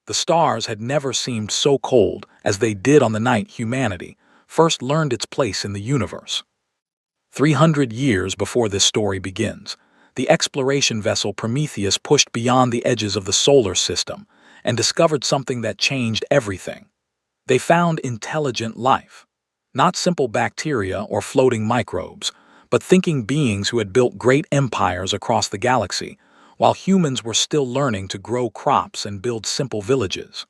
The stars had never seemed so cold as they did on the night humanity first learned its place in the universe. 300 years before this story begins, the exploration vessel Prometheus pushed beyond the edges of the solar system and discovered something that changed everything. They found intelligent life. Not simple bacteria or floating microbes, but thinking beings who had built great empires across the galaxy, while humans were still learning to grow crops and build simple villages.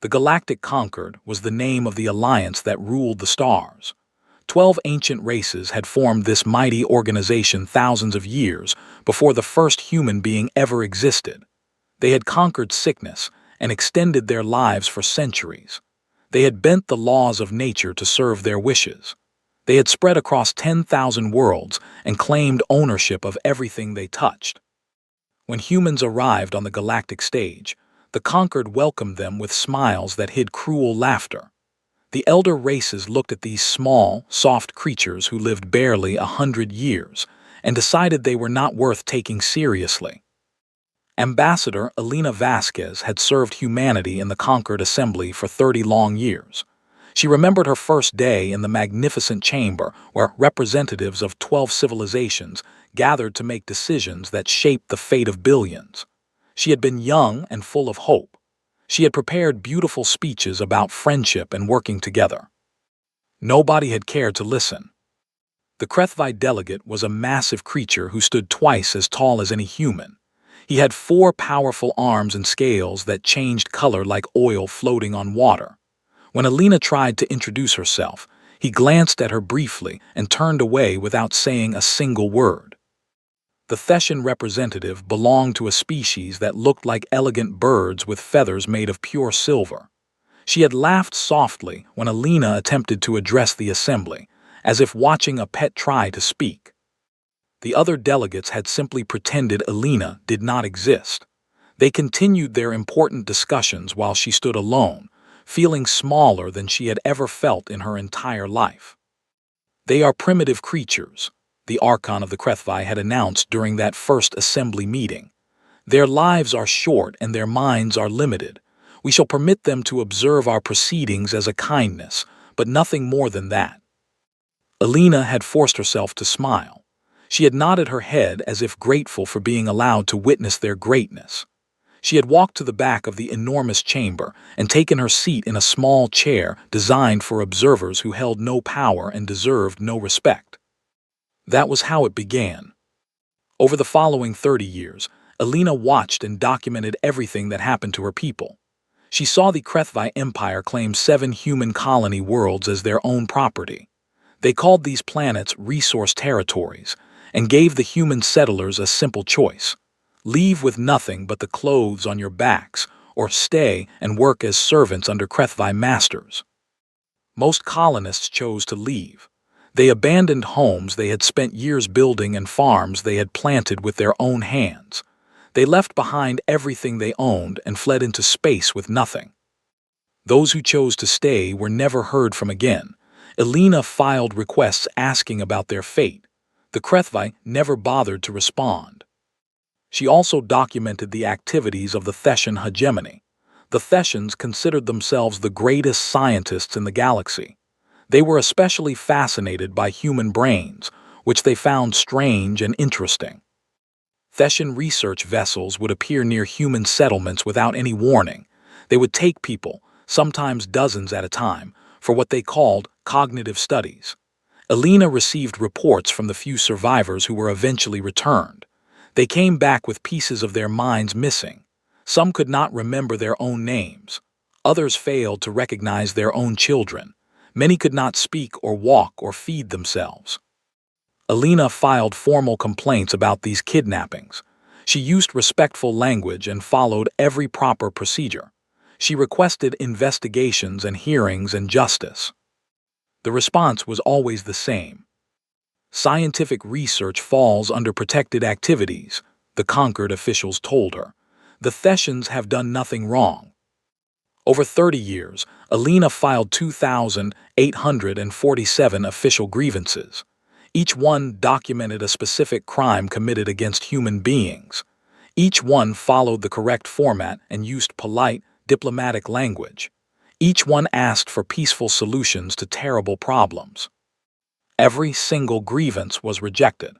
The Galactic Concord was the name of the alliance that ruled the stars. 12 ancient races had formed this mighty organization thousands of years before the first human being ever existed. They had conquered sickness and extended their lives for centuries. They had bent the laws of nature to serve their wishes. They had spread across 10,000 worlds and claimed ownership of everything they touched. When humans arrived on the galactic stage, the Conquered welcomed them with smiles that hid cruel laughter. The elder races looked at these small, soft creatures who lived barely 100 years and decided they were not worth taking seriously. Ambassador Elena Vasquez had served humanity in the Conquered Assembly for 30 long years. She remembered her first day in the magnificent chamber where representatives of 12 civilizations gathered to make decisions that shaped the fate of billions. She had been young and full of hope. She had prepared beautiful speeches about friendship and working together. Nobody had cared to listen. The HFY delegate was a massive creature who stood twice as tall as any human. He had 4 powerful arms and scales that changed color like oil floating on water. When Elena tried to introduce herself, he glanced at her briefly and turned away without saying a single word. The Thessian representative belonged to a species that looked like elegant birds with feathers made of pure silver. She had laughed softly when Elena attempted to address the assembly, as if watching a pet try to speak. The other delegates had simply pretended Elena did not exist. They continued their important discussions while she stood alone, feeling smaller than she had ever felt in her entire life. They are primitive creatures, the Archon of the HFY had announced during that first assembly meeting. Their lives are short and their minds are limited. We shall permit them to observe our proceedings as a kindness, but nothing more than that. Elena had forced herself to smile. She had nodded her head as if grateful for being allowed to witness their greatness. She had walked to the back of the enormous chamber and taken her seat in a small chair designed for observers who held no power and deserved no respect. That was how it began. Over the following 30 years, Elena watched and documented everything that happened to her people. She saw the HFY Empire claim 7 human colony worlds as their own property. They called these planets resource territories and gave the human settlers a simple choice: leave with nothing but the clothes on your backs, or stay and work as servants under HFY masters. Most colonists chose to leave. They abandoned homes they had spent years building and farms they had planted with their own hands. They left behind everything they owned and fled into space with nothing. Those who chose to stay were never heard from again. Elena filed requests asking about their fate. The HFY never bothered to respond. She also documented the activities of the Thessian hegemony. The Thessians considered themselves the greatest scientists in the galaxy. They were especially fascinated by human brains, which they found strange and interesting. Thessian research vessels would appear near human settlements without any warning. They would take people, sometimes dozens at a time, for what they called cognitive studies. Elena received reports from the few survivors who were eventually returned. They came back with pieces of their minds missing. Some could not remember their own names. Others failed to recognize their own children. Many could not speak or walk or feed themselves. Elena filed formal complaints about these kidnappings. She used respectful language and followed every proper procedure. She requested investigations and hearings and justice. The response was always the same. Scientific research falls under protected activities, the Conquered officials told her. The Thessians have done nothing wrong. Over 30 years, Elena filed 2,847 official grievances. Each one documented a specific crime committed against human beings. Each one followed the correct format and used polite, diplomatic language. Each one asked for peaceful solutions to terrible problems. Every single grievance was rejected.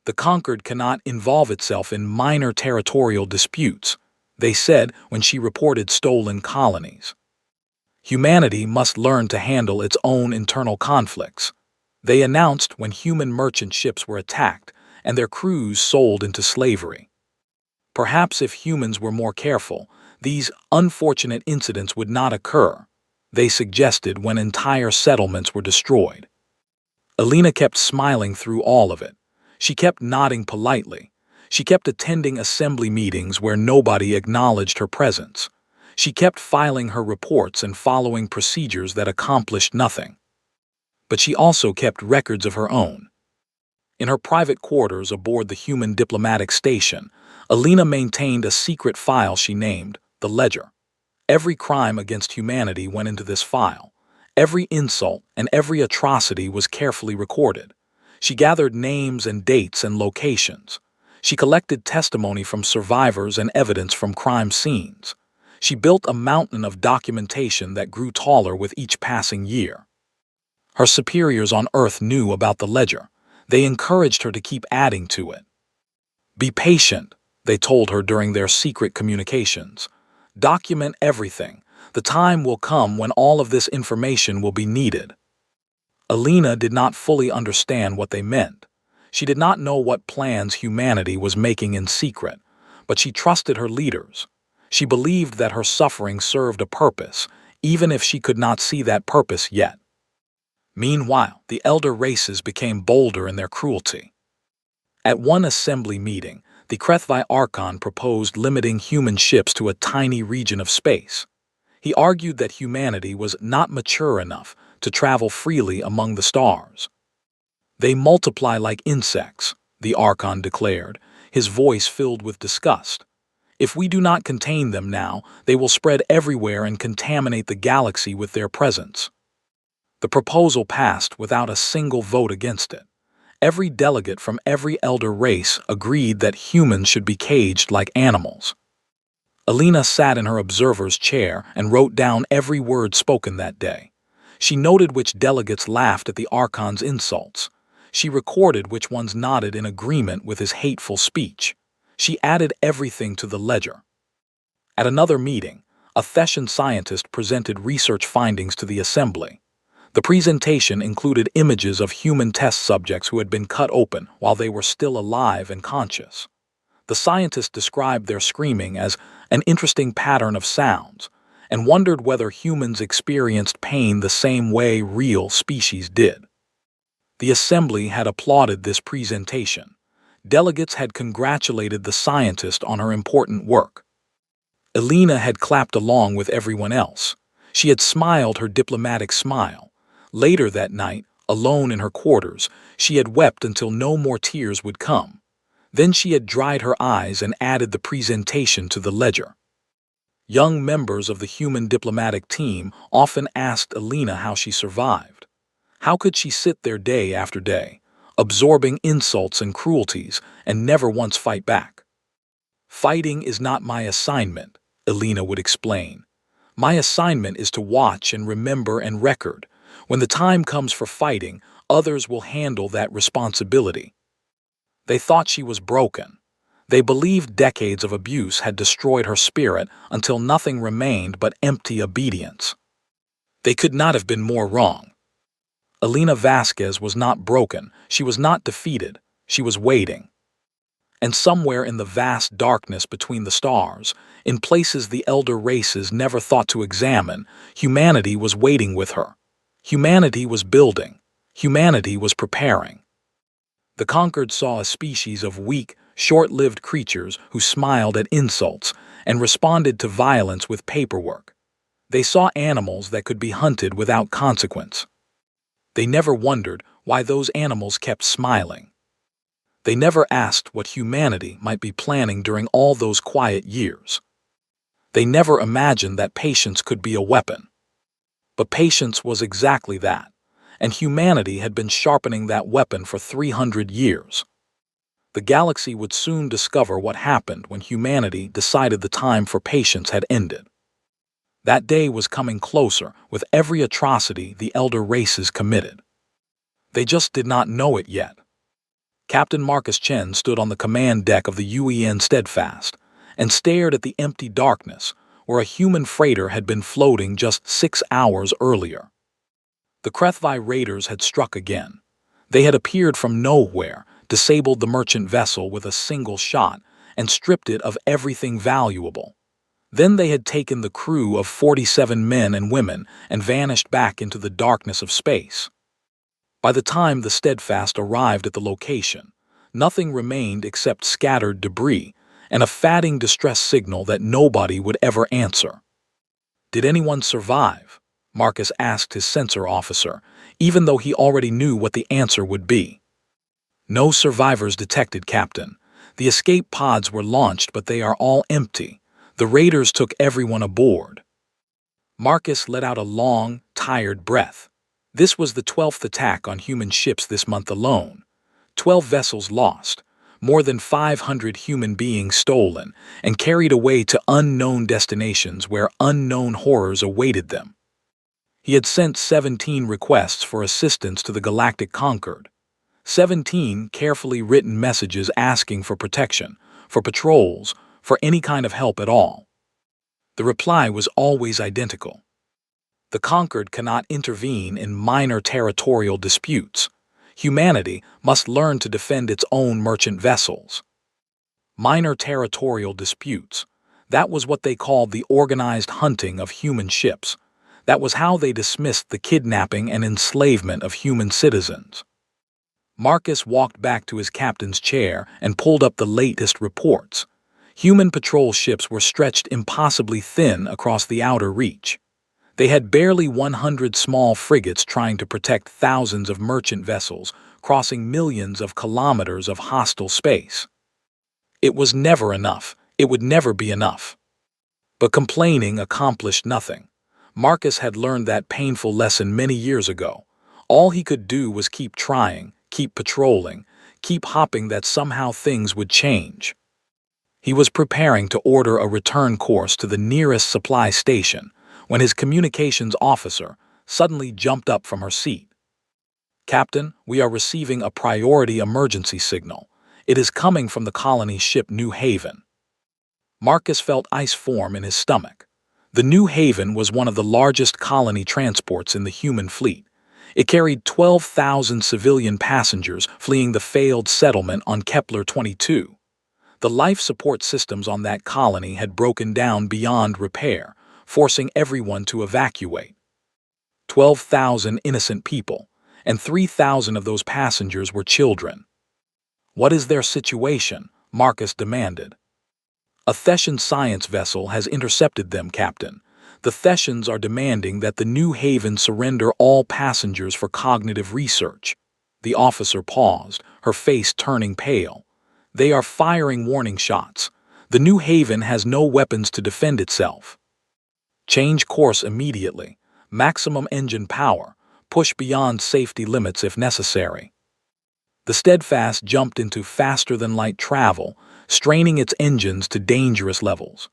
The conquered cannot involve itself in minor territorial disputes, they said when she reported stolen colonies. Humanity must learn to handle its own internal conflicts, they announced when human merchant ships were attacked and their crews sold into slavery. Perhaps if humans were more careful, these unfortunate incidents would not occur, they suggested when entire settlements were destroyed. Alina kept smiling through all of it. She kept nodding politely. She kept attending assembly meetings where nobody acknowledged her presence. She kept filing her reports and following procedures that accomplished nothing. But she also kept records of her own. In her private quarters aboard the human diplomatic station, Alina maintained a secret file she named the Ledger. Every crime against humanity went into this file. Every insult and every atrocity was carefully recorded. She gathered names and dates and locations. She collected testimony from survivors and evidence from crime scenes. She built a mountain of documentation that grew taller with each passing year. Her superiors on Earth knew about the ledger. They encouraged her to keep adding to it. Be patient, they told her during their secret communications. Document everything. The time will come when all of this information will be needed. Alina did not fully understand what they meant. She did not know what plans humanity was making in secret, but she trusted her leaders. She believed that her suffering served a purpose, even if she could not see that purpose yet. Meanwhile, the elder races became bolder in their cruelty. At one assembly meeting, the HFY Archon proposed limiting human ships to a tiny region of space. He argued that humanity was not mature enough to travel freely among the stars. They multiply like insects, the Archon declared, his voice filled with disgust. If we do not contain them now, they will spread everywhere and contaminate the galaxy with their presence. The proposal passed without a single vote against it. Every delegate from every elder race agreed that humans should be caged like animals. Alina sat in her observer's chair and wrote down every word spoken that day. She noted which delegates laughed at the Archon's insults. She recorded which ones nodded in agreement with his hateful speech. She added everything to the ledger. At another meeting, a Thessian scientist presented research findings to the assembly. The presentation included images of human test subjects who had been cut open while they were still alive and conscious. The scientist described their screaming as an interesting pattern of sounds and wondered whether humans experienced pain the same way real species did. The assembly had applauded this presentation. Delegates had congratulated the scientist on her important work. Alina had clapped along with everyone else. She had smiled her diplomatic smile. Later that night, alone in her quarters, she had wept until no more tears would come. Then she had dried her eyes and added the presentation to the ledger. Young members of the human diplomatic team often asked Alina how she survived. How could she sit there day after day, absorbing insults and cruelties, and never once fight back? Fighting is not my assignment, Alina would explain. My assignment is to watch and remember and record. When the time comes for fighting, others will handle that responsibility. They thought she was broken. They believed decades of abuse had destroyed her spirit until nothing remained but empty obedience. They could not have been more wrong. Alina Vasquez was not broken. She was not defeated. She was waiting. And somewhere in the vast darkness between the stars, in places the elder races never thought to examine, humanity was waiting with her. Humanity was building. Humanity was preparing. The conquered saw a species of weak, short-lived creatures who smiled at insults and responded to violence with paperwork. They saw animals that could be hunted without consequence. They never wondered why those animals kept smiling. They never asked what humanity might be planning during all those quiet years. They never imagined that patience could be a weapon. But patience was exactly that, and humanity had been sharpening that weapon for 300 years. The galaxy would soon discover what happened when humanity decided the time for patience had ended. That day was coming closer with every atrocity the elder races committed. They just did not know it yet. Captain Marcus Chen stood on the command deck of the UN Steadfast and stared at the empty darkness where a human freighter had been floating just 6 hours earlier. The Krethvi raiders had struck again. They had appeared from nowhere, disabled the merchant vessel with a single shot, and stripped it of everything valuable. Then they had taken the crew of 47 men and women and vanished back into the darkness of space. By the time the Steadfast arrived at the location, nothing remained except scattered debris and a fading distress signal that nobody would ever answer. Did anyone survive? Marcus asked his sensor officer, even though he already knew what the answer would be. No survivors detected, Captain. The escape pods were launched, but they are all empty. The raiders took everyone aboard. Marcus let out a long, tired breath. This was the 12th attack on human ships this month alone. 12 vessels lost, more than 500 human beings stolen and carried away to unknown destinations where unknown horrors awaited them. He had sent 17 requests for assistance to the Galactic Concord. 17 carefully written messages asking for protection, for patrols, for any kind of help at all. The reply was always identical. The Concord cannot intervene in minor territorial disputes. Humanity must learn to defend its own merchant vessels. Minor territorial disputes. That was what they called the organized hunting of human ships. That was how they dismissed the kidnapping and enslavement of human citizens. Marcus walked back to his captain's chair and pulled up the latest reports. Human patrol ships were stretched impossibly thin across the outer reach. They had barely 100 small frigates trying to protect thousands of merchant vessels, crossing millions of kilometers of hostile space. It was never enough. It would never be enough. But complaining accomplished nothing. Marcus had learned that painful lesson many years ago. All he could do was keep trying, keep patrolling, keep hoping that somehow things would change. He was preparing to order a return course to the nearest supply station when his communications officer suddenly jumped up from her seat. "Captain, we are receiving a priority emergency signal. It is coming from the colony ship New Haven." Marcus felt ice form in his stomach. The New Haven was one of the largest colony transports in the human fleet. It carried 12,000 civilian passengers fleeing the failed settlement on Kepler-22. The life support systems on that colony had broken down beyond repair, forcing everyone to evacuate. 12,000 innocent people, and 3,000 of those passengers were children. "What is their situation?" Marcus demanded. "A Thessian science vessel has intercepted them, Captain. The Thessians are demanding that the New Haven surrender all passengers for cognitive research." The officer paused, her face turning pale. "They are firing warning shots. The New Haven has no weapons to defend itself." "Change course immediately. Maximum engine power. Push beyond safety limits if necessary." The Steadfast jumped into faster-than-light travel, straining its engines to dangerous levels.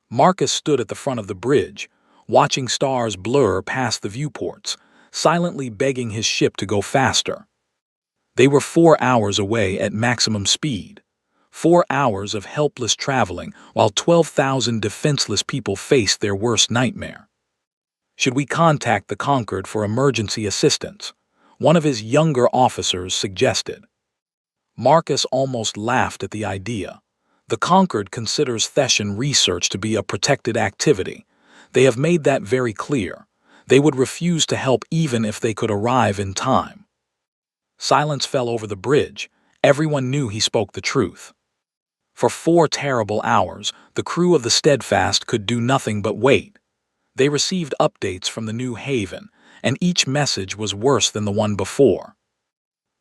Marcus stood at the front of the bridge, watching stars blur past the viewports, silently begging his ship to go faster. They were 4 hours away at maximum speed. 4 hours of helpless traveling while 12,000 defenseless people faced their worst nightmare. "Should we contact the Concord for emergency assistance?" one of his younger officers suggested. Marcus almost laughed at the idea. The Concord considers Thessian research to be a protected activity. They have made that very clear. They would refuse to help even if they could arrive in time. Silence fell over the bridge. Everyone knew he spoke the truth. For 4 terrible hours, the crew of the Steadfast could do nothing but wait. They received updates from the New Haven, and each message was worse than the one before.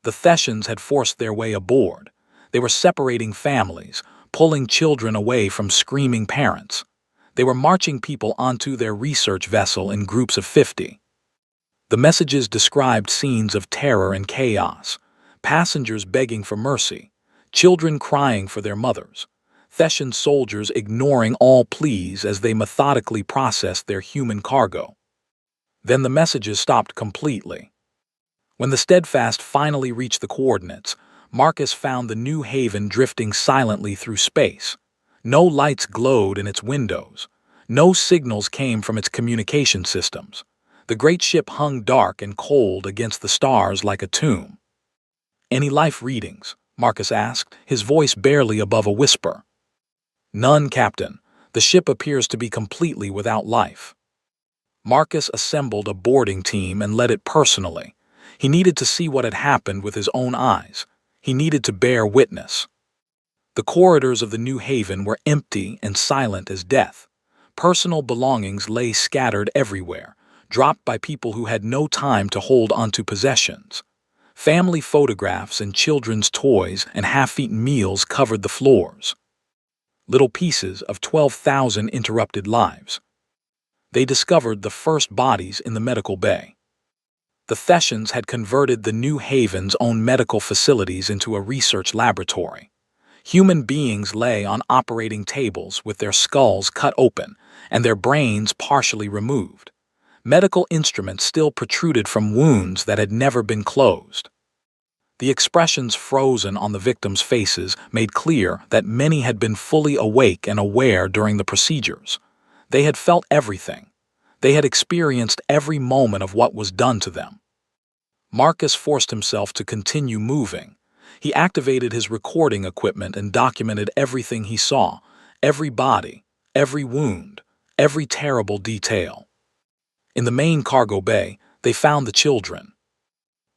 The Thessians had forced their way aboard. They were separating families, pulling children away from screaming parents. They were marching people onto their research vessel in groups of 50. The messages described scenes of terror and chaos, passengers begging for mercy, children crying for their mothers, Theshan soldiers ignoring all pleas as they methodically processed their human cargo. Then the messages stopped completely. When the Steadfast finally reached the coordinates, Marcus found the New Haven drifting silently through space. No lights glowed in its windows. No signals came from its communication systems. The great ship hung dark and cold against the stars like a tomb. "Any life readings?" Marcus asked, his voice barely above a whisper. "None, Captain. The ship appears to be completely without life." Marcus assembled a boarding team and led it personally. He needed to see what had happened with his own eyes. He needed to bear witness. The corridors of the New Haven were empty and silent as death. Personal belongings lay scattered everywhere, dropped by people who had no time to hold onto possessions. Family photographs and children's toys and half-eaten meals covered the floors. Little pieces of 12,000 interrupted lives. They discovered the first bodies in the medical bay. The Theshans had converted the New Haven's own medical facilities into a research laboratory. Human beings lay on operating tables with their skulls cut open and their brains partially removed. Medical instruments still protruded from wounds that had never been closed. The expressions frozen on the victims' faces made clear that many had been fully awake and aware during the procedures. They had felt everything. They had experienced every moment of what was done to them. Marcus forced himself to continue moving. He activated his recording equipment and documented everything he saw, every body, every wound, every terrible detail. In the main cargo bay, they found the children.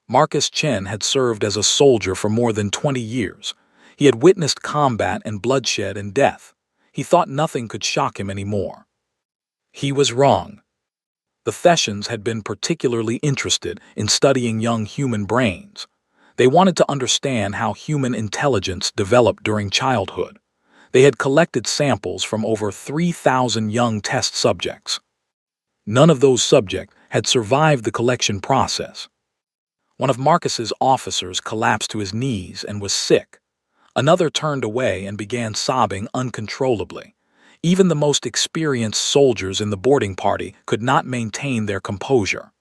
Marcus Chen had served as a soldier for more than 20 years. He had witnessed combat and bloodshed and death. He thought nothing could shock him anymore. He was wrong. The Theshans had been particularly interested in studying young human brains. They wanted to understand how human intelligence developed during childhood. They had collected samples from over 3,000 young test subjects. None of those subjects had survived the collection process. One of Marcus's officers collapsed to his knees and was sick. Another turned away and began sobbing uncontrollably. Even the most experienced soldiers in the boarding party could not maintain their composure.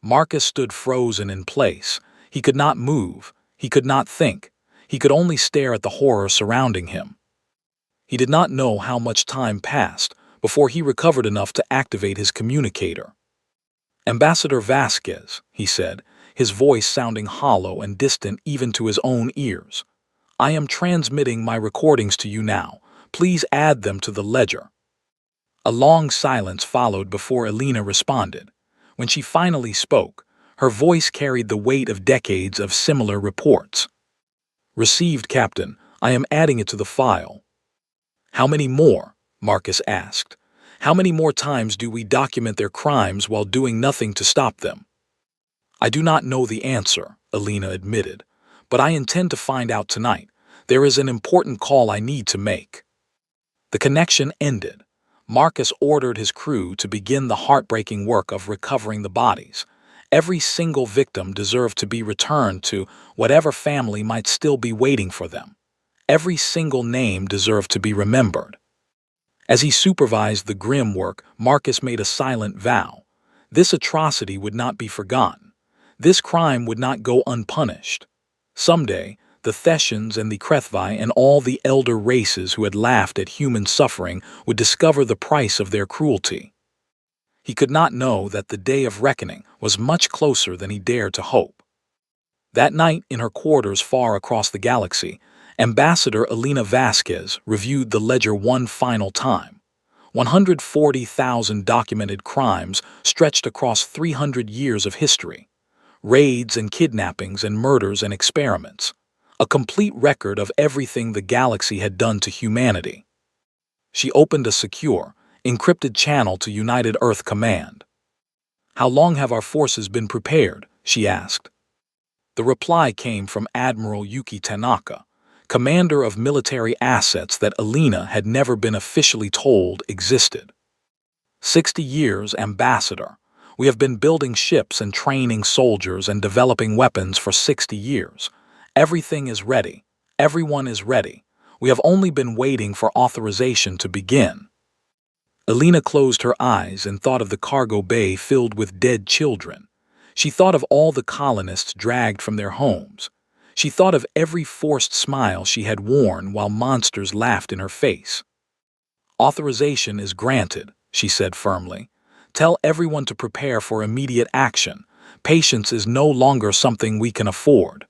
Marcus stood frozen in place. He could not move. He could not think. He could only stare at the horror surrounding him. He did not know how much time passed before he recovered enough to activate his communicator. "Ambassador Vasquez," he said, his voice sounding hollow and distant even to his own ears. "I am transmitting my recordings to you now. Please add them to the ledger." A long silence followed before Elena responded. When she finally spoke, her voice carried the weight of decades of similar reports. "Received, Captain. I am adding it to the file." "How many more?" Marcus asked. "How many more times do we document their crimes while doing nothing to stop them?" "I do not know the answer," Elena admitted, "but I intend to find out tonight. There is an important call I need to make." The connection ended. Marcus ordered his crew to begin the heartbreaking work of recovering the bodies. Every single victim deserved to be returned to whatever family might still be waiting for them. Every single name deserved to be remembered. As he supervised the grim work, Marcus made a silent vow. This atrocity would not be forgotten. This crime would not go unpunished. Someday, the Theshans and the Krethvi and all the elder races who had laughed at human suffering would discover the price of their cruelty. He could not know that the day of reckoning was much closer than he dared to hope. That night, in her quarters far across the galaxy, Ambassador Elena Vasquez reviewed the ledger one final time. 140,000 documented crimes stretched across 300 years of history. Raids and kidnappings and murders and experiments. A complete record of everything the galaxy had done to humanity. She opened a secure, encrypted channel to United Earth Command. "How long have our forces been prepared?" she asked. The reply came from Admiral Yuki Tanaka, commander of military assets that Elena had never been officially told existed. 60 years, Ambassador. We have been building ships and training soldiers and developing weapons for 60 years. Everything is ready. Everyone is ready. We have only been waiting for authorization to begin." Alina closed her eyes and thought of the cargo bay filled with dead children. She thought of all the colonists dragged from their homes. She thought of every forced smile she had worn while monsters laughed in her face. "Authorization is granted," she said firmly. "Tell everyone to prepare for immediate action. Patience is no longer something we can afford."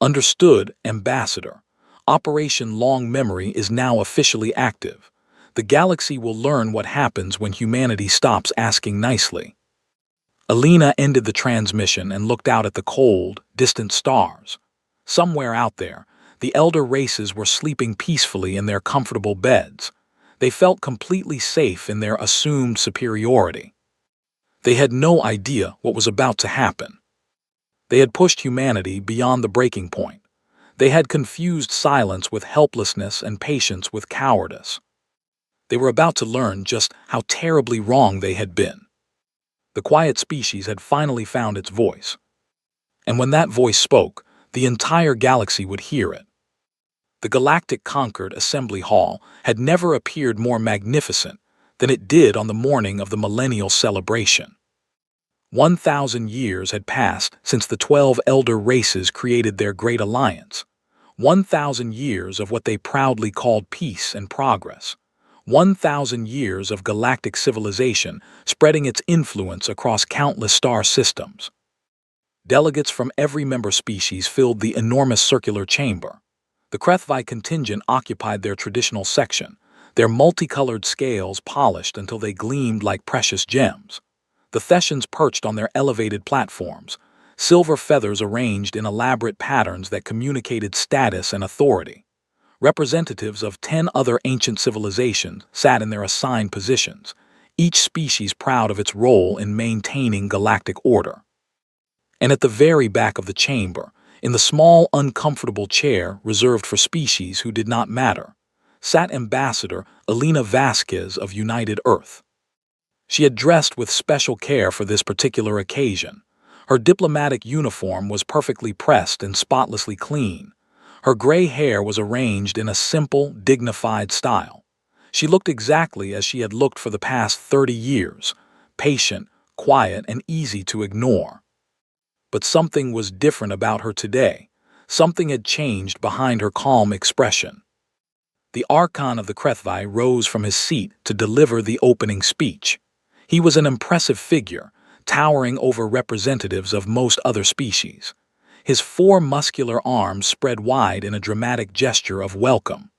"Understood, Ambassador. Operation Long Memory is now officially active. The galaxy will learn what happens when humanity stops asking nicely." Alina ended the transmission and looked out at the cold, distant stars. Somewhere out there, the elder races were sleeping peacefully in their comfortable beds. They felt completely safe in their assumed superiority. They had no idea what was about to happen. They had pushed humanity beyond the breaking point. They had confused silence with helplessness and patience with cowardice. They were about to learn just how terribly wrong they had been. The quiet species had finally found its voice. And when that voice spoke, the entire galaxy would hear it. The Galactic Concord Assembly Hall had never appeared more magnificent than it did on the morning of the millennial celebration. 1,000 years had passed since the 12 elder races created their great alliance. 1,000 years of what they proudly called peace and progress. 1,000 years of galactic civilization spreading its influence across countless star systems. Delegates from every member species filled the enormous circular chamber. The HFY contingent occupied their traditional section, their multicolored scales polished until they gleamed like precious gems. The Thessians perched on their elevated platforms, silver feathers arranged in elaborate patterns that communicated status and authority. Representatives of 10 other ancient civilizations sat in their assigned positions, each species proud of its role in maintaining galactic order. And at the very back of the chamber, in the small, uncomfortable chair reserved for species who did not matter, sat Ambassador Alina Vasquez of United Earth. She had dressed with special care for this particular occasion. Her diplomatic uniform was perfectly pressed and spotlessly clean. Her gray hair was arranged in a simple, dignified style. She looked exactly as she had looked for the past 30 years, patient, quiet, and easy to ignore. But something was different about her today. Something had changed behind her calm expression. The Archon of the HFY rose from his seat to deliver the opening speech. He was an impressive figure, towering over representatives of most other species. His 4 muscular arms spread wide in a dramatic gesture of welcome.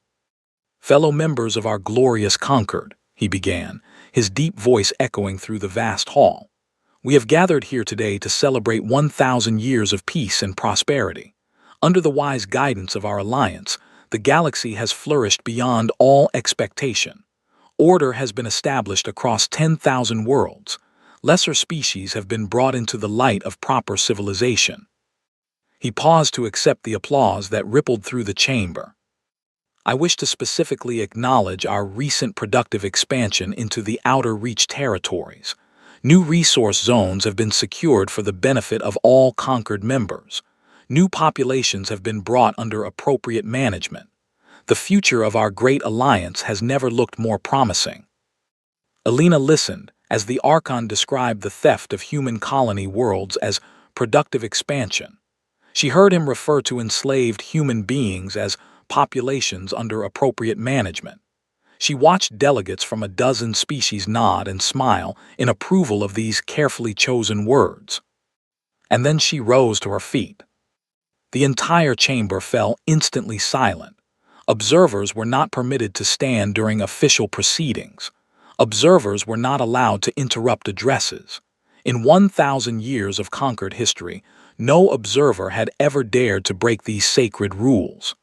"Fellow members of our glorious Concord," he began, his deep voice echoing through the vast hall. "We have gathered here today to celebrate 1,000 years of peace and prosperity. Under the wise guidance of our alliance, the galaxy has flourished beyond all expectation. Order has been established across 10,000 worlds. Lesser species have been brought into the light of proper civilization." He paused to accept the applause that rippled through the chamber. "I wish to specifically acknowledge our recent productive expansion into the Outer Reach territories. New resource zones have been secured for the benefit of all Concord members. New populations have been brought under appropriate management. The future of our great alliance has never looked more promising." Alina listened as the Archon described the theft of human colony worlds as productive expansion. She heard him refer to enslaved human beings as populations under appropriate management. She watched delegates from a dozen species nod and smile in approval of these carefully chosen words. And then she rose to her feet. The entire chamber fell instantly silent. Observers were not permitted to stand during official proceedings. Observers were not allowed to interrupt addresses. In 1,000 years of Concord history, no observer had ever dared to break these sacred rules.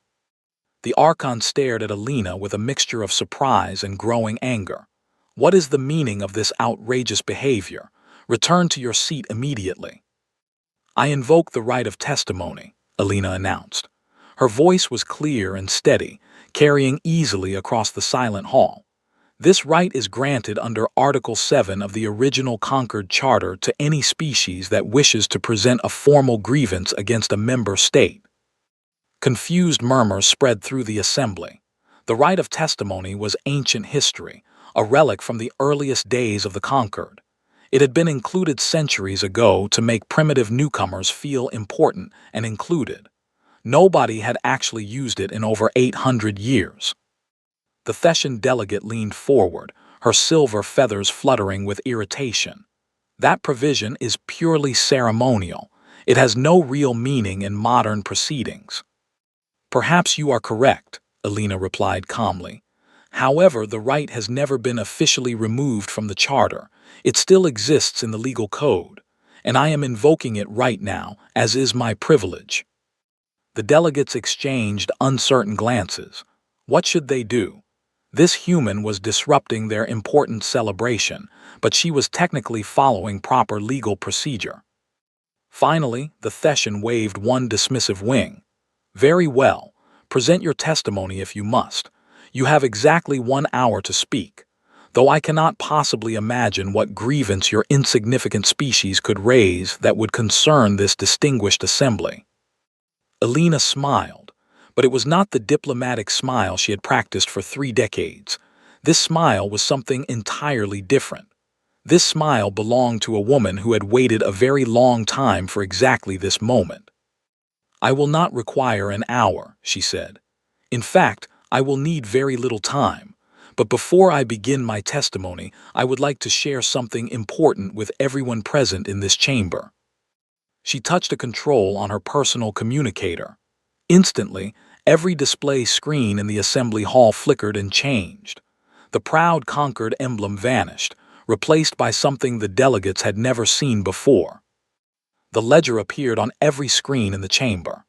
The Archon stared at Alina with a mixture of surprise and growing anger. "What is the meaning of this outrageous behavior? Return to your seat immediately." "I invoke the right of testimony," Alina announced. Her voice was clear and steady, carrying easily across the silent hall. "This right is granted under Article 7 of the original Concord Charter to any species that wishes to present a formal grievance against a member state." Confused murmurs spread through the assembly. The right of testimony was ancient history, a relic from the earliest days of the conquered. It had been included centuries ago to make primitive newcomers feel important and included. Nobody had actually used it in over 800 years. The Thessian delegate leaned forward, her silver feathers fluttering with irritation. That provision is purely ceremonial. It has no real meaning in modern proceedings. Perhaps you are correct, Alina replied calmly. However, the right has never been officially removed from the charter. It still exists in the legal code, and I am invoking it right now, as is my privilege. The delegates exchanged uncertain glances. What should they do? This human was disrupting their important celebration, but she was technically following proper legal procedure. Finally, the Thessian waved one dismissive wing. Very well. Present your testimony if you must. You have exactly 1 hour to speak, though I cannot possibly imagine what grievance your insignificant species could raise that would concern this distinguished assembly. Alina smiled, but it was not the diplomatic smile she had practiced for 3 decades. This smile was something entirely different. This smile belonged to a woman who had waited a very long time for exactly this moment. I will not require an hour, she said. In fact, I will need very little time. But before I begin my testimony, I would like to share something important with everyone present in this chamber. She touched a control on her personal communicator. Instantly, every display screen in the assembly hall flickered and changed. The proud conquered emblem vanished, replaced by something the delegates had never seen before. The ledger appeared on every screen in the chamber.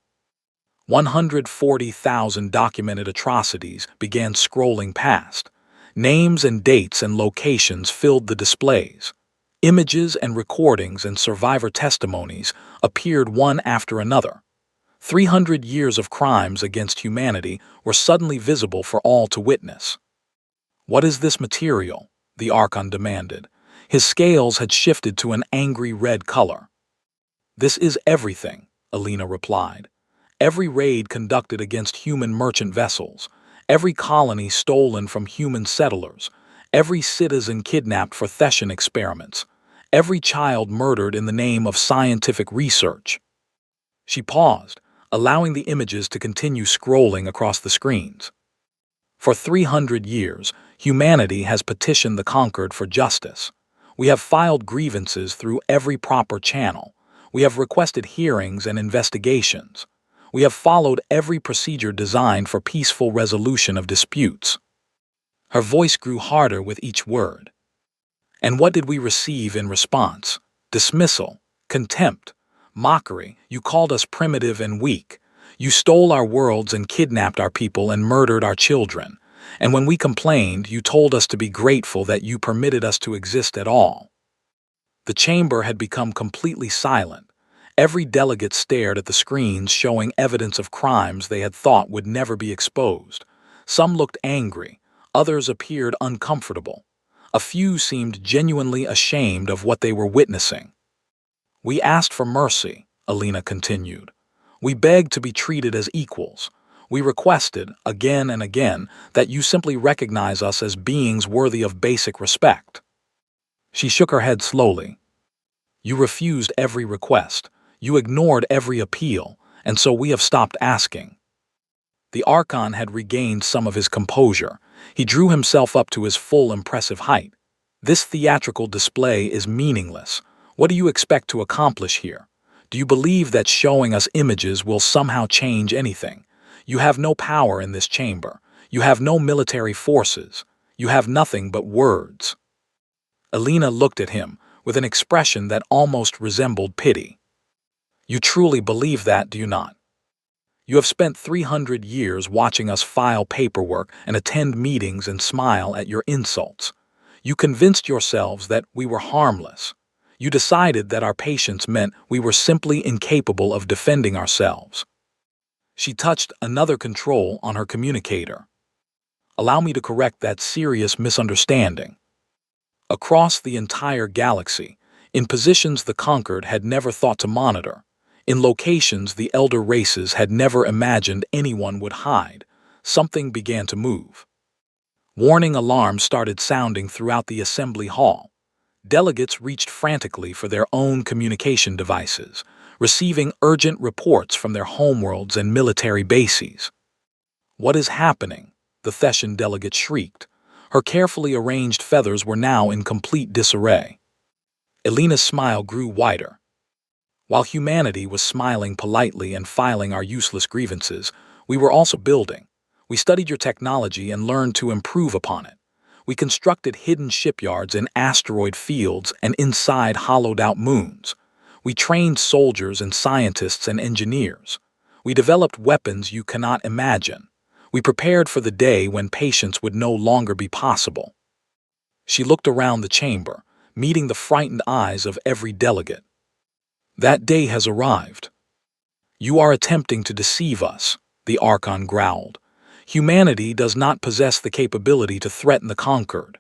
140,000 documented atrocities began scrolling past. Names and dates and locations filled the displays. Images and recordings and survivor testimonies appeared one after another. 300 years of crimes against humanity were suddenly visible for all to witness. What is this material? The Archon demanded. His scales had shifted to an angry red color. This is everything, Alina replied. Every raid conducted against human merchant vessels, every colony stolen from human settlers, every citizen kidnapped for Thessian experiments, every child murdered in the name of scientific research. She paused, allowing the images to continue scrolling across the screens. For 300 years, humanity has petitioned the conquered for justice. We have filed grievances through every proper channel. We have requested hearings and investigations. We have followed every procedure designed for peaceful resolution of disputes. Her voice grew harder with each word. And what did we receive in response? Dismissal, contempt, mockery. You called us primitive and weak. You stole our worlds and kidnapped our people and murdered our children. And when we complained, you told us to be grateful that you permitted us to exist at all. The chamber had become completely silent. Every delegate stared at the screens showing evidence of crimes they had thought would never be exposed. Some looked angry, others appeared uncomfortable. A few seemed genuinely ashamed of what they were witnessing. We asked for mercy, Alina continued. We begged to be treated as equals. We requested, again and again, that you simply recognize us as beings worthy of basic respect. She shook her head slowly. You refused every request. You ignored every appeal, and so we have stopped asking. The Archon had regained some of his composure. He drew himself up to his full impressive height. This theatrical display is meaningless. What do you expect to accomplish here? Do you believe that showing us images will somehow change anything? You have no power in this chamber. You have no military forces. You have nothing but words. Alina looked at him with an expression that almost resembled pity. You truly believe that, do you not? You have spent 300 years watching us file paperwork and attend meetings and smile at your insults. You convinced yourselves that we were harmless. You decided that our patience meant we were simply incapable of defending ourselves. She touched another control on her communicator. Allow me to correct that serious misunderstanding. Across the entire galaxy, in positions the conquered had never thought to monitor, In locations the elder races had never imagined anyone would hide, something began to move. Warning alarms started sounding throughout the assembly hall. Delegates reached frantically for their own communication devices, receiving urgent reports from their homeworlds and military bases. "What is happening?" the Theshan delegate shrieked. Her carefully arranged feathers were now in complete disarray. Elena's smile grew wider. While humanity was smiling politely and filing our useless grievances, we were also building. We studied your technology and learned to improve upon it. We constructed hidden shipyards in asteroid fields and inside hollowed-out moons. We trained soldiers and scientists and engineers. We developed weapons you cannot imagine. We prepared for the day when patience would no longer be possible. She looked around the chamber, meeting the frightened eyes of every delegate. "That day has arrived. You are attempting to deceive us," the Archon growled. "Humanity does not possess the capability to threaten the conquered."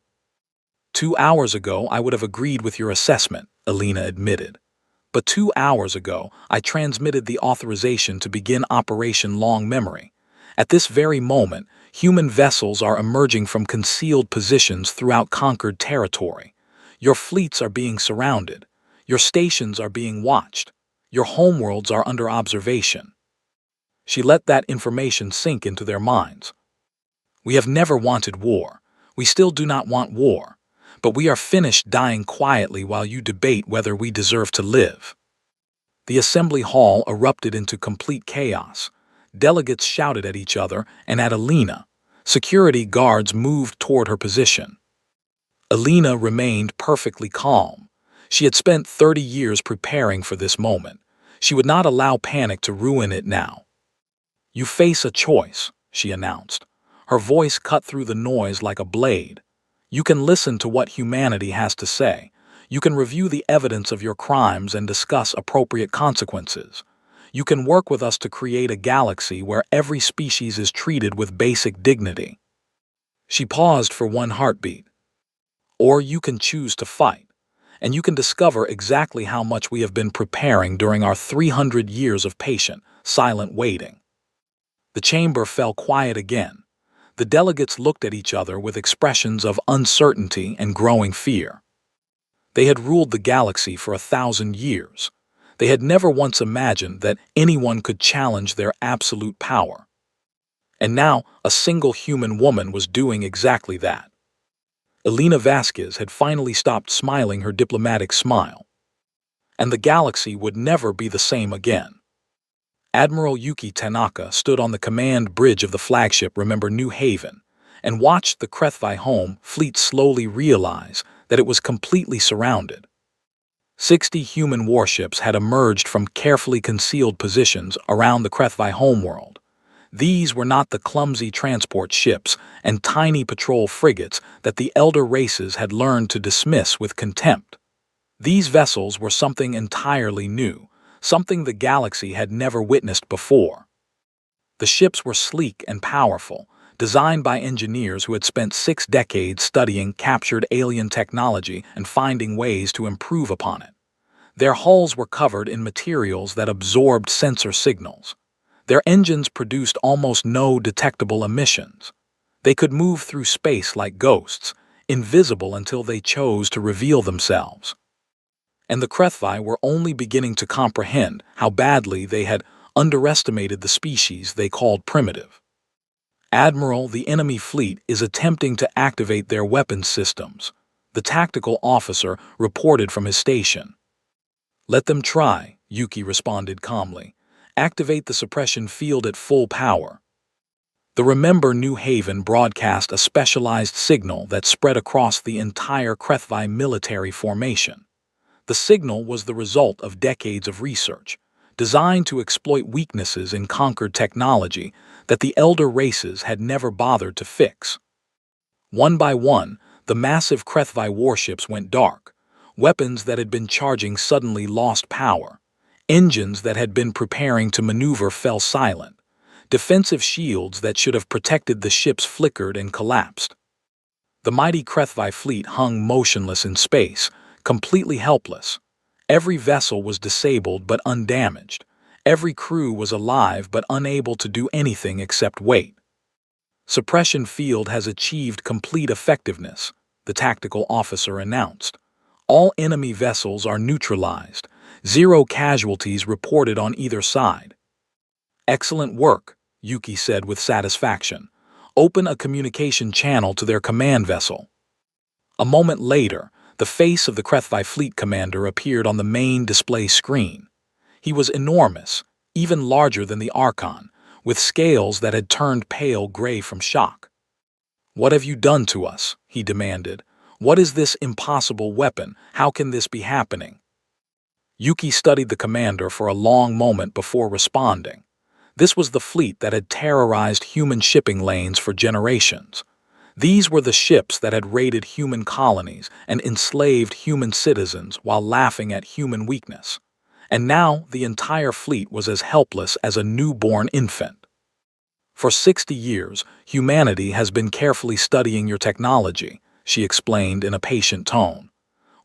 2 hours ago I would have agreed with your assessment, Elena admitted. But 2 hours ago I transmitted the authorization to begin Operation Long Memory. At this very moment, human vessels are emerging from concealed positions throughout conquered territory. Your fleets are being surrounded. Your stations are being watched. Your homeworlds are under observation. She let that information sink into their minds. We have never wanted war. We still do not want war. But we are finished dying quietly while you debate whether we deserve to live. The assembly hall erupted into complete chaos. Delegates shouted at each other and at Elena. Security guards moved toward her position. Elena remained perfectly calm. She had spent 30 years preparing for this moment. She would not allow panic to ruin it now. "You face a choice," she announced. Her voice cut through the noise like a blade. "You can listen to what humanity has to say. You can review the evidence of your crimes and discuss appropriate consequences. You can work with us to create a galaxy where every species is treated with basic dignity." She paused for one heartbeat. "Or you can choose to fight, and you can discover exactly how much we have been preparing during our 300 years of patient, silent waiting." The chamber fell quiet again. The delegates looked at each other with expressions of uncertainty and growing fear. They had ruled the galaxy for 1,000 years. They had never once imagined that anyone could challenge their absolute power. And now, a single human woman was doing exactly that. Elena Vasquez had finally stopped smiling her diplomatic smile. And the galaxy would never be the same again. Admiral Yuki Tanaka stood on the command bridge of the flagship Remember New Haven and watched the Krethvi home fleet slowly realize that it was completely surrounded. 60 human warships had emerged from carefully concealed positions around the Krethvi homeworld. These were not the clumsy transport ships and tiny patrol frigates that the elder races had learned to dismiss with contempt. These vessels were something entirely new, something the galaxy had never witnessed before. The ships were sleek and powerful, designed by engineers who had spent 6 decades studying captured alien technology and finding ways to improve upon it. Their hulls were covered in materials that absorbed sensor signals. Their engines produced almost no detectable emissions. They could move through space like ghosts, invisible until they chose to reveal themselves. And the Krethvi were only beginning to comprehend how badly they had underestimated the species they called primitive. "Admiral, the enemy fleet is attempting to activate their weapons systems," the tactical officer reported from his station. "Let them try," Yuki responded calmly. "Activate the suppression field at full power." The Remember New Haven broadcast a specialized signal that spread across the entire Krethvi military formation. The signal was the result of decades of research, designed to exploit weaknesses in conquered technology that the elder races had never bothered to fix. One by one, the massive Krethvi warships went dark. Weapons that had been charging suddenly lost power. Engines that had been preparing to maneuver fell silent. Defensive shields that should have protected the ships flickered and collapsed. The mighty Krethvi fleet hung motionless in space, completely helpless. Every vessel was disabled but undamaged. Every crew was alive but unable to do anything except wait. Suppression field has achieved complete effectiveness, the tactical officer announced. All enemy vessels are neutralized. 0 casualties reported on either side. Excellent work, Yuki said with satisfaction. Open a communication channel to their command vessel. A moment later, the face of the HFY fleet commander appeared on the main display screen. He was enormous, even larger than the Archon, with scales that had turned pale gray from shock. "What have you done to us?" he demanded. "What is this impossible weapon? How can this be happening?" Yuki studied the commander for a long moment before responding. This was the fleet that had terrorized human shipping lanes for generations. These were the ships that had raided human colonies and enslaved human citizens while laughing at human weakness. And now the entire fleet was as helpless as a newborn infant. "For 60 years, humanity has been carefully studying your technology," she explained in a patient tone.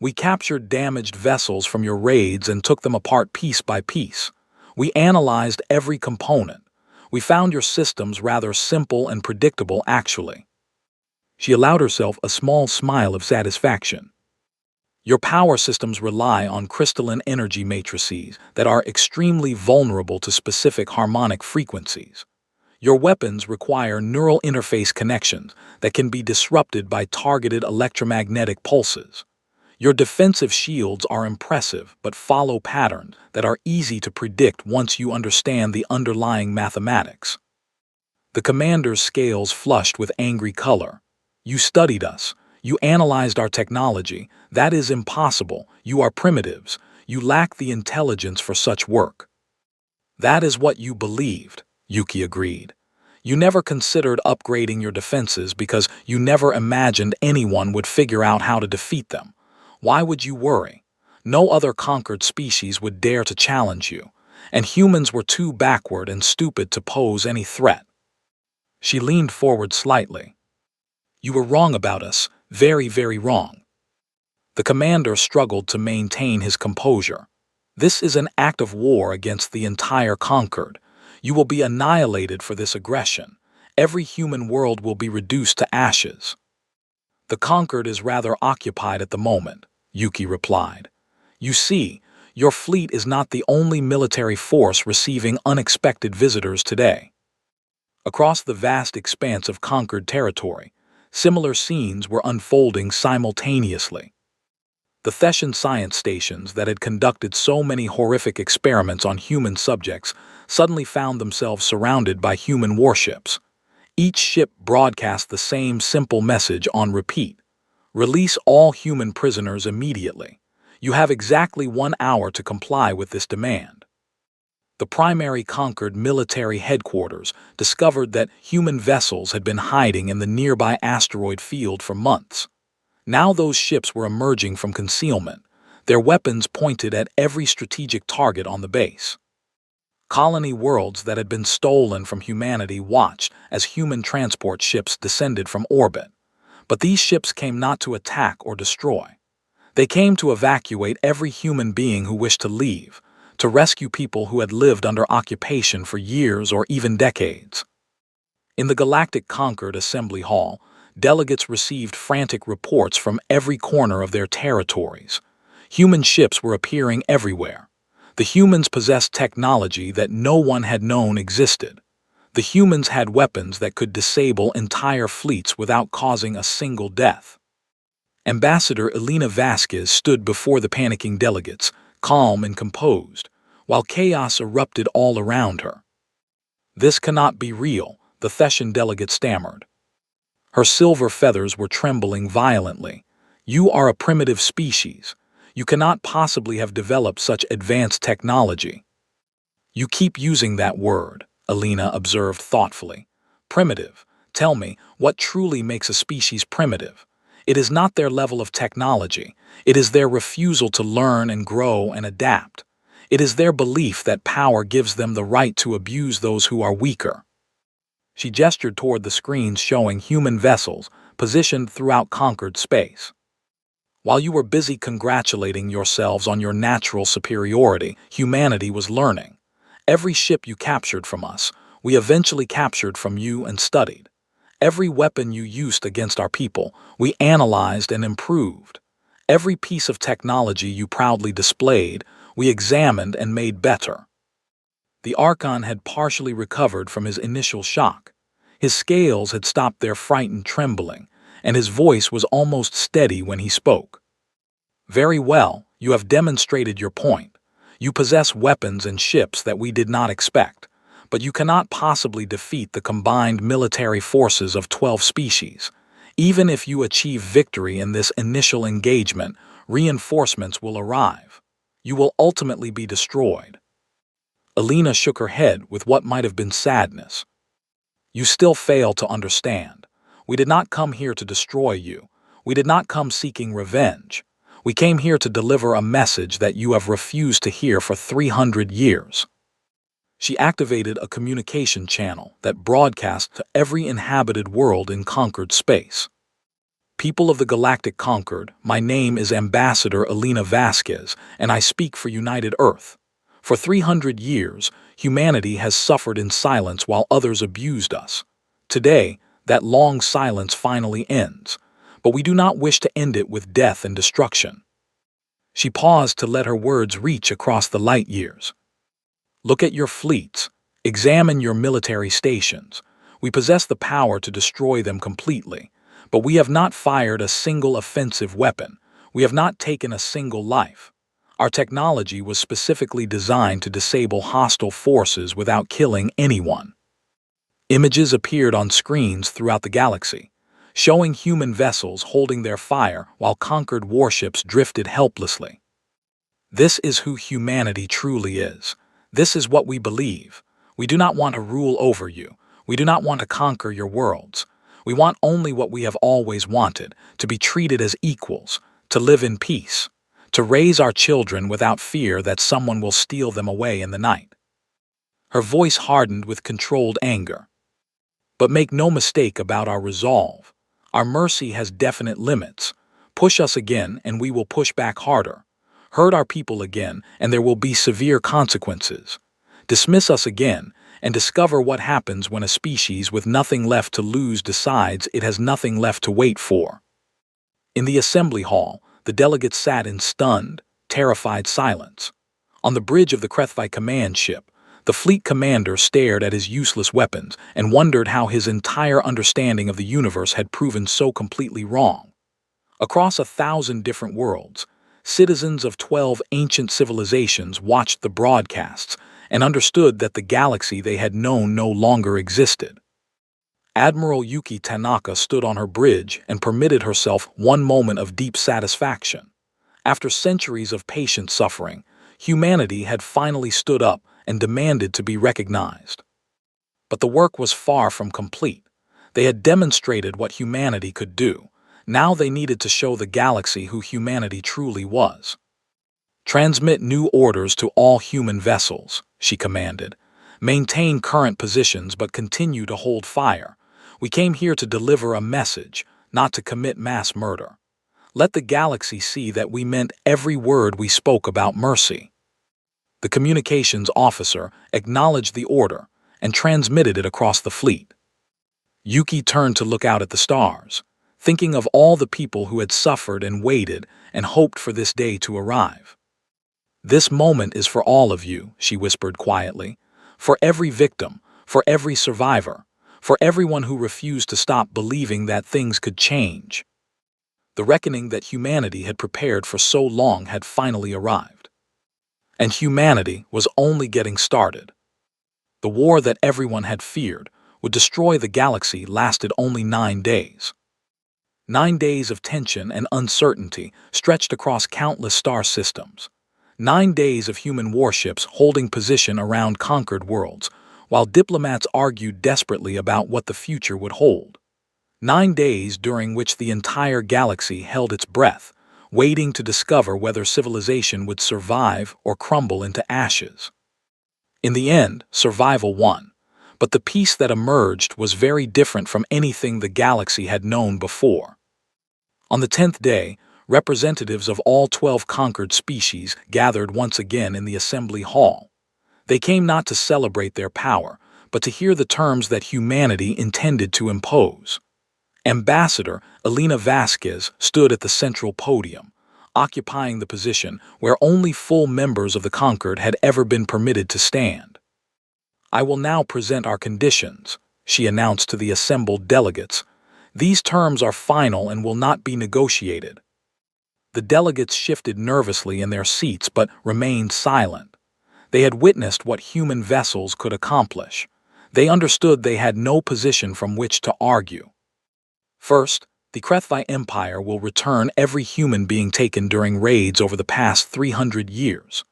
"We captured damaged vessels from your raids and took them apart piece by piece. We analyzed every component. We found your systems rather simple and predictable, actually." She allowed herself a small smile of satisfaction. "Your power systems rely on crystalline energy matrices that are extremely vulnerable to specific harmonic frequencies. Your weapons require neural interface connections that can be disrupted by targeted electromagnetic pulses. Your defensive shields are impressive but follow patterns that are easy to predict once you understand the underlying mathematics." The commander's scales flushed with angry color. "You studied us. You analyzed our technology. That is impossible. You are primitives. You lack the intelligence for such work." "That is what you believed," Yuki agreed. "You never considered upgrading your defenses because you never imagined anyone would figure out how to defeat them. Why would you worry? No other conquered species would dare to challenge you, and humans were too backward and stupid to pose any threat." She leaned forward slightly. "You were wrong about us, very, very wrong." The commander struggled to maintain his composure. "This is an act of war against the entire Conquered. You will be annihilated for this aggression. Every human world will be reduced to ashes." "The Conquered is rather occupied at the moment," Yuki replied. "You see, your fleet is not the only military force receiving unexpected visitors today." Across the vast expanse of conquered territory, similar scenes were unfolding simultaneously. The Theshan science stations that had conducted so many horrific experiments on human subjects suddenly found themselves surrounded by human warships. Each ship broadcast the same simple message on repeat: "Release all human prisoners immediately. You have exactly 1 hour to comply with this demand." The primary conquered military headquarters discovered that human vessels had been hiding in the nearby asteroid field for months. Now those ships were emerging from concealment, their weapons pointed at every strategic target on the base. Colony worlds that had been stolen from humanity watched as human transport ships descended from orbit. But these ships came not to attack or destroy. They came to evacuate every human being who wished to leave, to rescue people who had lived under occupation for years or even decades. In the Galactic Concord Assembly Hall, delegates received frantic reports from every corner of their territories. Human ships were appearing everywhere. The humans possessed technology that no one had known existed. The humans had weapons that could disable entire fleets without causing a single death. Ambassador Elena Vasquez stood before the panicking delegates, calm and composed, while chaos erupted all around her. "This cannot be real," the Theshan delegate stammered. Her silver feathers were trembling violently. "You are a primitive species. You cannot possibly have developed such advanced technology." "You keep using that word," Elena observed thoughtfully. "Primitive. Tell me, what truly makes a species primitive? It is not their level of technology. It is their refusal to learn and grow and adapt. It is their belief that power gives them the right to abuse those who are weaker." She gestured toward the screens showing human vessels positioned throughout conquered space. "While you were busy congratulating yourselves on your natural superiority, humanity was learning. Every ship you captured from us, we eventually captured from you and studied. Every weapon you used against our people, we analyzed and improved. Every piece of technology you proudly displayed, we examined and made better. The Archon had partially recovered from his initial shock. His scales had stopped their frightened trembling, and his voice was almost steady when he spoke. Very well, you have demonstrated your point. You possess weapons and ships that we did not expect, but you cannot possibly defeat the combined military forces of 12 species. Even if you achieve victory in this initial engagement, reinforcements will arrive. You will ultimately be destroyed. Alina shook her head with what might have been sadness. You still fail to understand. We did not come here to destroy you. We did not come seeking revenge. We came here to deliver a message that you have refused to hear for 300 years. She activated a communication channel that broadcast to every inhabited world in conquered space. People of the Galactic Conquered, my name is Ambassador Alina Vasquez, and I speak for United Earth. For 300 years, humanity has suffered in silence while others abused us. Today, that long silence finally ends, but we do not wish to end it with death and destruction. She paused to let her words reach across the light years. Look at your fleets. Examine your military stations. We possess the power to destroy them completely, but we have not fired a single offensive weapon. We have not taken a single life. Our technology was specifically designed to disable hostile forces without killing anyone. Images appeared on screens throughout the galaxy, showing human vessels holding their fire while conquered warships drifted helplessly. This is who humanity truly is. This is what we believe. We do not want to rule over you. We do not want to conquer your worlds. We want only what we have always wanted, to be treated as equals, to live in peace, to raise our children without fear that someone will steal them away in the night. Her voice hardened with controlled anger. But make no mistake about our resolve. Our mercy has definite limits. Push us again and we will push back harder. Hurt our people again and there will be severe consequences. Dismiss us again and discover what happens when a species with nothing left to lose decides it has nothing left to wait for. In the assembly hall, the delegates sat in stunned, terrified silence. On the bridge of the HFY command ship, the fleet commander stared at his useless weapons and wondered how his entire understanding of the universe had proven so completely wrong. Across 1,000 different worlds, citizens of 12 ancient civilizations watched the broadcasts and understood that the galaxy they had known no longer existed. Admiral Yuki Tanaka stood on her bridge and permitted herself one moment of deep satisfaction. After centuries of patient suffering, humanity had finally stood up and demanded to be recognized. But the work was far from complete. They had demonstrated what humanity could do. Now they needed to show the galaxy who humanity truly was. Transmit new orders to all human vessels, she commanded. Maintain current positions but continue to hold fire. We came here to deliver a message, not to commit mass murder. Let the galaxy see that we meant every word we spoke about mercy. The communications officer acknowledged the order and transmitted it across the fleet. Yuki turned to look out at the stars, thinking of all the people who had suffered and waited and hoped for this day to arrive. This moment is for all of you, she whispered quietly, for every victim, for every survivor, for everyone who refused to stop believing that things could change. The reckoning that humanity had prepared for so long had finally arrived. And humanity was only getting started. The war that everyone had feared would destroy the galaxy lasted only 9 days. 9 days of tension and uncertainty stretched across countless star systems. 9 days of human warships holding position around conquered worlds, while diplomats argued desperately about what the future would hold. 9 days during which the entire galaxy held its breath, waiting to discover whether civilization would survive or crumble into ashes. In the end, survival won, but the peace that emerged was very different from anything the galaxy had known before. On the 10th day, representatives of all 12 conquered species gathered once again in the assembly hall. They came not to celebrate their power, but to hear the terms that humanity intended to impose. Ambassador Elena Vasquez stood at the central podium, occupying the position where only full members of the conquered had ever been permitted to stand. "I will now present our conditions," she announced to the assembled delegates. "These terms are final and will not be negotiated." The delegates shifted nervously in their seats but remained silent. They had witnessed what human vessels could accomplish. They understood they had no position from which to argue. First, the HFY Empire will return every human being taken during raids over the past 300 years.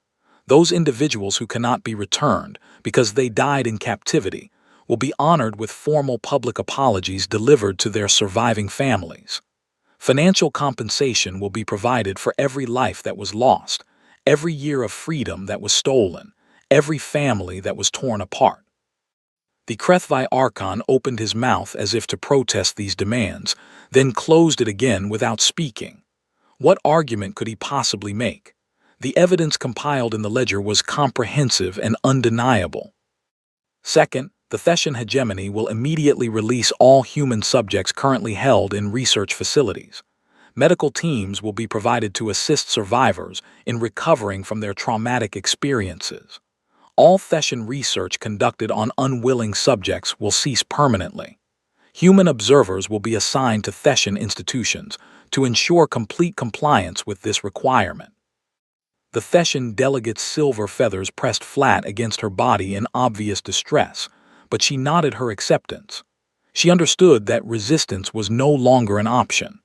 Those individuals who cannot be returned because they died in captivity will be honored with formal public apologies delivered to their surviving families. Financial compensation will be provided for every life that was lost, every year of freedom that was stolen, every family that was torn apart. The HFY Archon opened his mouth as if to protest these demands, then closed it again without speaking. What argument could he possibly make? The evidence compiled in the ledger was comprehensive and undeniable. Second, the Thessian hegemony will immediately release all human subjects currently held in research facilities. Medical teams will be provided to assist survivors in recovering from their traumatic experiences. All Thessian research conducted on unwilling subjects will cease permanently. Human observers will be assigned to Thessian institutions to ensure complete compliance with this requirement. The Thessian delegate's silver feathers pressed flat against her body in obvious distress, but she nodded her acceptance. She understood that resistance was no longer an option.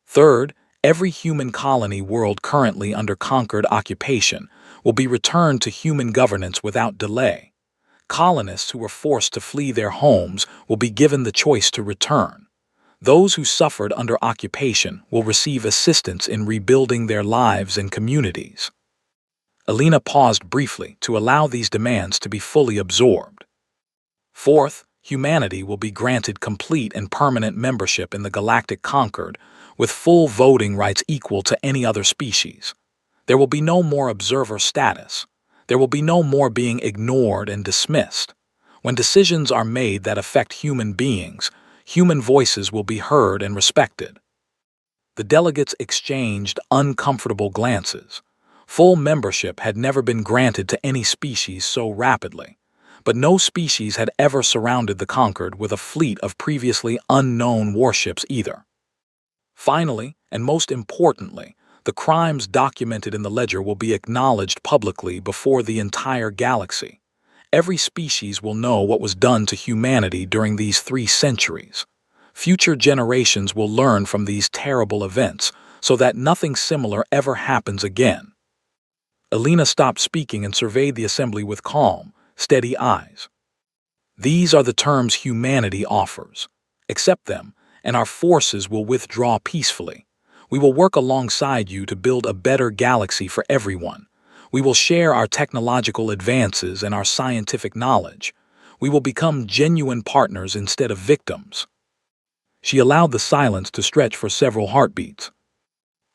Third, every human colony world currently under conquered occupation will be returned to human governance without delay. Colonists who were forced to flee their homes will be given the choice to return. Those who suffered under occupation will receive assistance in rebuilding their lives and communities. Elena paused briefly to allow these demands to be fully absorbed. Fourth, humanity will be granted complete and permanent membership in the Galactic Concord, with full voting rights equal to any other species. There will be no more observer status. There will be no more being ignored and dismissed. When decisions are made that affect human beings, human voices will be heard and respected. The delegates exchanged uncomfortable glances. Full membership had never been granted to any species so rapidly, but no species had ever surrounded the conquered with a fleet of previously unknown warships either. Finally, and most importantly, the crimes documented in the ledger will be acknowledged publicly before the entire galaxy. Every species will know what was done to humanity during these 3 centuries. Future generations will learn from these terrible events so that nothing similar ever happens again. Elena stopped speaking and surveyed the assembly with calm, steady eyes. "These are the terms humanity offers. Accept them, and our forces will withdraw peacefully. We will work alongside you to build a better galaxy for everyone. We will share our technological advances and our scientific knowledge. We will become genuine partners instead of victims." She allowed the silence to stretch for several heartbeats.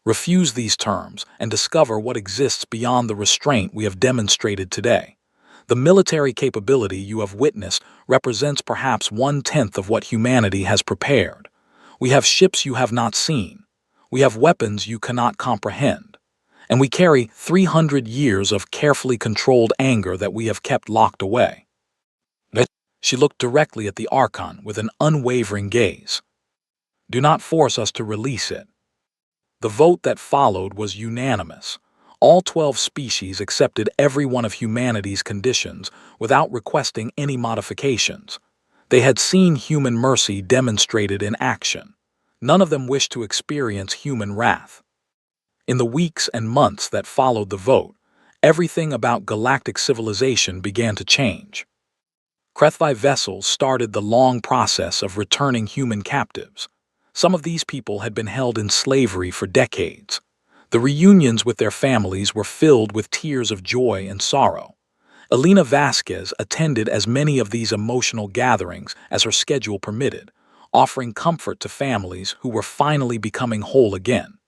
Refuse these terms and discover what exists beyond the restraint we have demonstrated today. The military capability you have witnessed represents perhaps 1/10 of what humanity has prepared. We have ships you have not seen. We have weapons you cannot comprehend. And we carry 300 years of carefully controlled anger that we have kept locked away. She looked directly at the Archon with an unwavering gaze. "Do not force us to release it." The vote that followed was unanimous. All 12 species accepted every one of humanity's conditions without requesting any modifications. They had seen human mercy demonstrated in action. None of them wished to experience human wrath. In the weeks and months that followed the vote, everything about galactic civilization began to change. HFY vessels started the long process of returning human captives. Some of these people had been held in slavery for decades. The reunions with their families were filled with tears of joy and sorrow. Elena Vasquez attended as many of these emotional gatherings as her schedule permitted, offering comfort to families who were finally becoming whole again.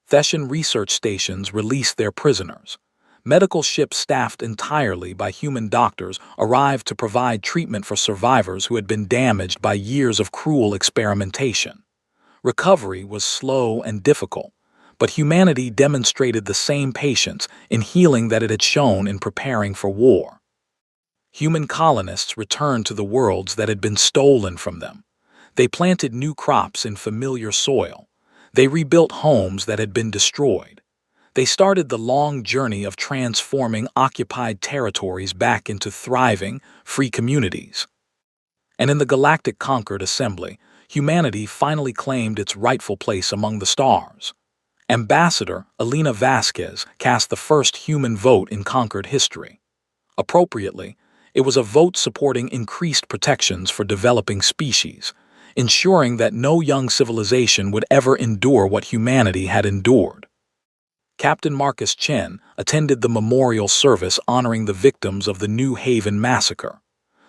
Thessian research stations released their prisoners. Medical ships staffed entirely by human doctors arrived to provide treatment for survivors who had been damaged by years of cruel experimentation. Recovery was slow and difficult, but humanity demonstrated the same patience in healing that it had shown in preparing for war. Human colonists returned to the worlds that had been stolen from them. They planted new crops in familiar soil. They rebuilt homes that had been destroyed. They started the long journey of transforming occupied territories back into thriving, free communities. And in the galactic Concord Assembly, humanity finally claimed its rightful place among the stars. Ambassador Elena Vasquez cast the first human vote in Concord history. Appropriately, it was a vote supporting increased protections for developing species, ensuring that no young civilization would ever endure what humanity had endured. Captain Marcus Chen attended the memorial service honoring the victims of the New Haven massacre.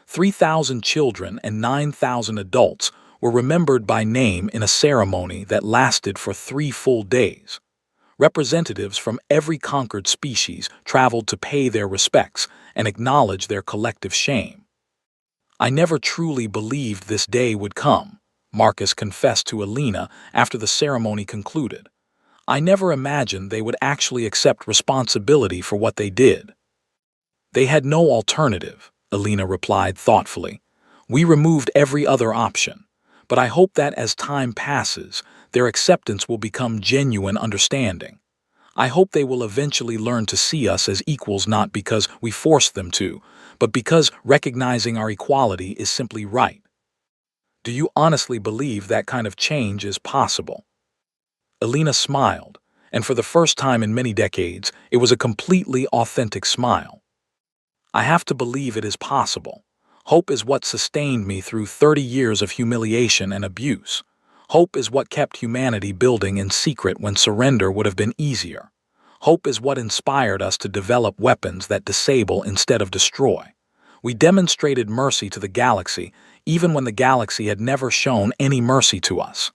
3,000 children and 9,000 adults were remembered by name in a ceremony that lasted for 3 full days. Representatives from every conquered species traveled to pay their respects and acknowledge their collective shame. "I never truly believed this day would come," Marcus confessed to Elena after the ceremony concluded. "I never imagined they would actually accept responsibility for what they did." "They had no alternative," Elena replied thoughtfully. "We removed every other option, but I hope that as time passes, their acceptance will become genuine understanding. I hope they will eventually learn to see us as equals not because we forced them to, but because recognizing our equality is simply right." "Do you honestly believe that kind of change is possible?" Elena smiled, and for the first time in many decades, it was a completely authentic smile. "I have to believe it is possible. Hope is what sustained me through 30 years of humiliation and abuse. Hope is what kept humanity building in secret when surrender would have been easier. Hope is what inspired us to develop weapons that disable instead of destroy. We demonstrated mercy to the galaxy, even when the galaxy had never shown any mercy to us."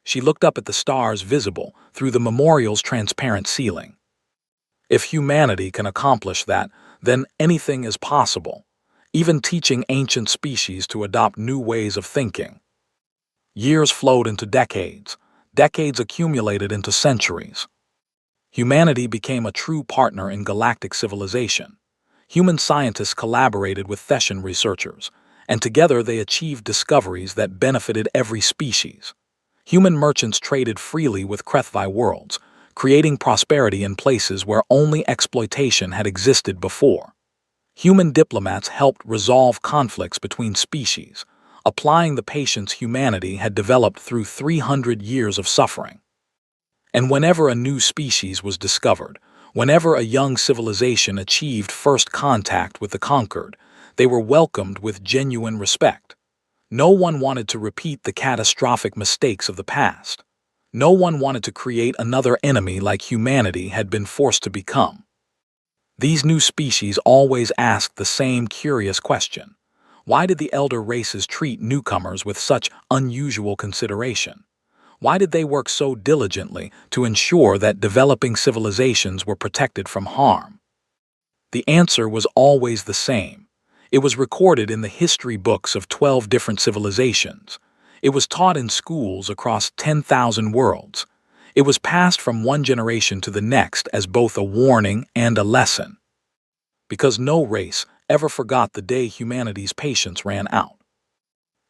She looked up at the stars visible through the memorial's transparent ceiling. "If humanity can accomplish that, then anything is possible, even teaching ancient species to adopt new ways of thinking." Years flowed into decades, decades accumulated into centuries. Humanity became a true partner in galactic civilization. Human scientists collaborated with Thetian researchers, and together they achieved discoveries that benefited every species. Human merchants traded freely with HFY worlds, creating prosperity in places where only exploitation had existed before. Human diplomats helped resolve conflicts between species, applying the patience humanity had developed through 300 years of suffering. And whenever a new species was discovered, whenever a young civilization achieved first contact with the conquered, they were welcomed with genuine respect. No one wanted to repeat the catastrophic mistakes of the past. No one wanted to create another enemy like humanity had been forced to become. These new species always asked the same curious question: why did the elder races treat newcomers with such unusual consideration? Why did they work so diligently to ensure that developing civilizations were protected from harm? The answer was always the same. It was recorded in the history books of 12 different civilizations. It was taught in schools across 10,000 worlds. It was passed from one generation to the next as both a warning and a lesson. Because no race ever forgot the day humanity's patience ran out.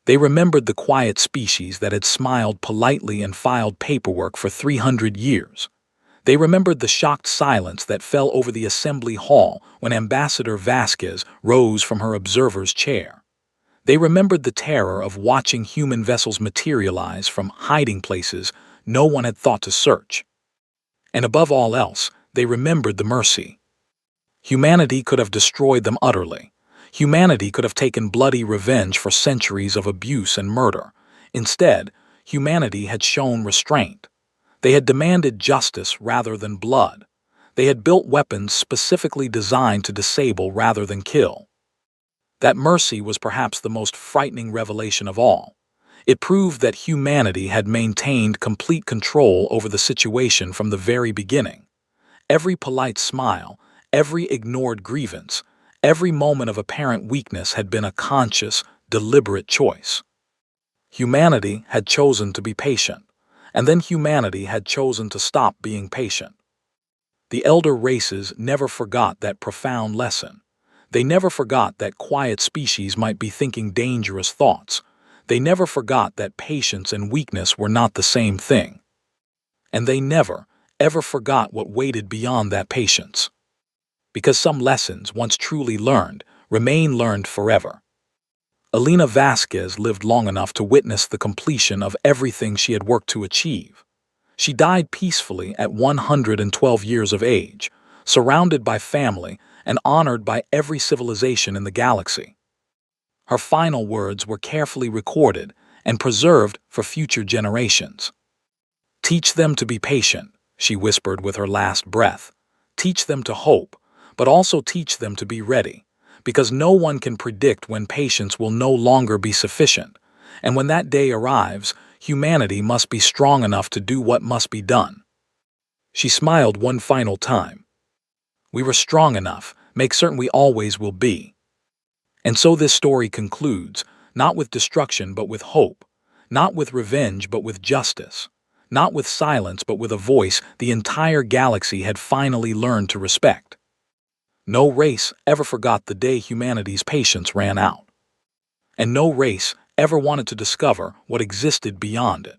They remembered the quiet species that had smiled politely and filed paperwork for 300 years. They remembered the shocked silence that fell over the assembly hall when Ambassador Vasquez rose from her observer's chair. They remembered the terror of watching human vessels materialize from hiding places no one had thought to search. And above all else, they remembered the mercy. Humanity could have destroyed them utterly. Humanity could have taken bloody revenge for centuries of abuse and murder. Instead, humanity had shown restraint. They had demanded justice rather than blood. They had built weapons specifically designed to disable rather than kill. That mercy was perhaps the most frightening revelation of all. It proved that humanity had maintained complete control over the situation from the very beginning. Every polite smile, Every ignored grievance, every moment of apparent weakness had been a conscious, deliberate choice. Humanity had chosen to be patient, and then humanity had chosen to stop being patient. The elder races never forgot that profound lesson. They never forgot that quiet species might be thinking dangerous thoughts. They never forgot that patience and weakness were not the same thing. And they never, ever forgot what waited beyond that patience. Because some lessons, once truly learned, remain learned forever. Elena Vasquez lived long enough to witness the completion of everything she had worked to achieve. She died peacefully at 112 years of age, surrounded by family and honored by every civilization in the galaxy. Her final words were carefully recorded and preserved for future generations. "Teach them to be patient," she whispered with her last breath. "Teach them to hope, but also teach them to be ready, because no one can predict when patience will no longer be sufficient, and when that day arrives, humanity must be strong enough to do what must be done." She smiled one final time. "We were strong enough, make certain we always will be." And so this story concludes, not with destruction but with hope, not with revenge but with justice, not with silence but with a voice the entire galaxy had finally learned to respect. No race ever forgot the day humanity's patience ran out. And no race ever wanted to discover what existed beyond it.